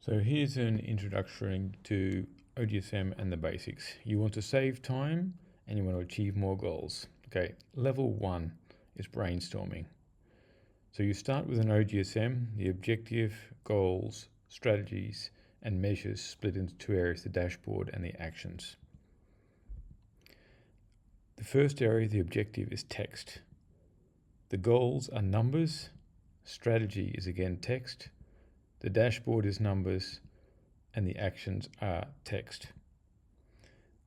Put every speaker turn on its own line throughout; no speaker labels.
So here's an introduction to OGSM and the basics. You want to save time and you want to achieve more goals. Okay, level 1 is brainstorming. So you start with an OGSM, the objective, goals, strategies, and measures split into two areas, the dashboard and the actions. The first area, the objective, is text. The goals are numbers, strategy is again text, the dashboard is numbers, and the actions are text.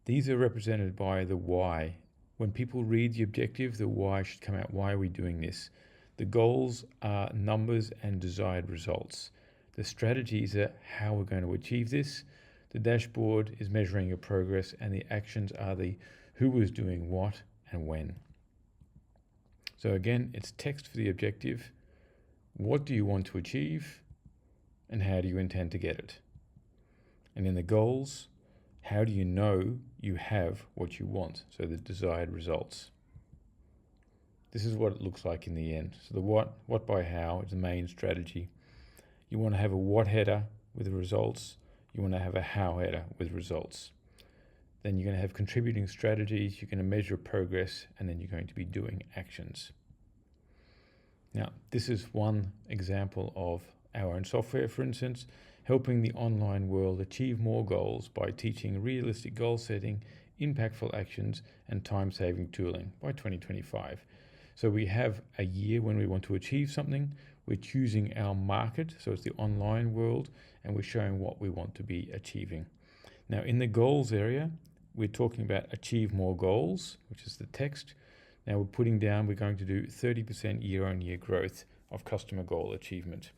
These are represented by the why. When people read the objective, the why should come out. Why are we doing this? The goals are numbers and desired results. The strategies are how we're going to achieve this. The dashboard is measuring your progress, and the actions are the who was doing what and when. So again, it's text for the objective. What do you want to achieve? And how do you intend to get it? And in the goals, how do you know you have what you want? So the desired results. This is what it looks like in the end. So the what by how is the main strategy. You want to have a what header with the results. You want to have a how header with results. Then you're going to have contributing strategies. You're going to measure progress, and then you're going to be doing actions. Now, this is one example of our own software, for instance, helping the online world achieve more goals by teaching realistic goal setting, impactful actions, and time-saving tooling by 2025. So we have a year when we want to achieve something. We're choosing our market, so it's the online world, and we're showing what we want to be achieving. Now, in the goals area, we're talking about achieve more goals, which is the text. Now we're putting down, we're going to do 30% year-on-year growth of customer goal achievement.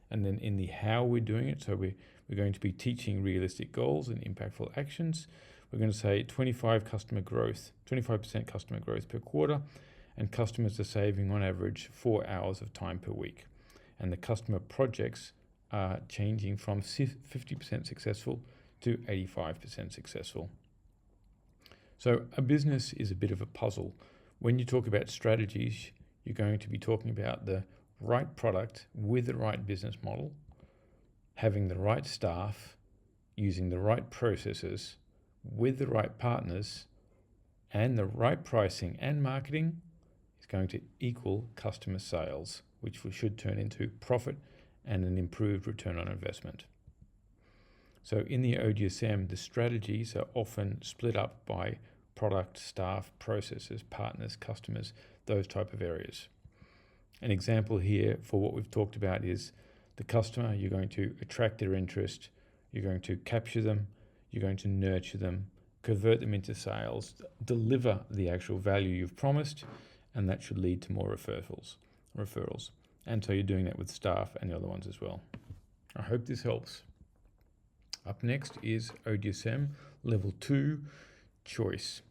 And then in the how we're doing it, so we're going to be teaching realistic goals and impactful actions. We're going to say 25% customer growth per quarter, and customers are saving on average 4 hours of time per week. And the customer projects are changing from 50% successful to 85% successful. So a business is a bit of a puzzle. When you talk about strategies, you're going to be talking about the right product with the right business model, having the right staff, using the right processes, with the right partners, and the right pricing and marketing is going to equal customer sales, which should turn into profit and an improved return on investment. So in the OGSM, the strategies are often split up by product, staff, processes, partners, customers, those type of areas. An example here for what we've talked about is the customer. You're going to attract their interest, you're going to capture them, you're going to nurture them, convert them into sales, deliver the actual value you've promised, and that should lead to more referrals. And so you're doing that with staff and the other ones as well. I hope this helps. Up next is OGSM Level 2, Choice.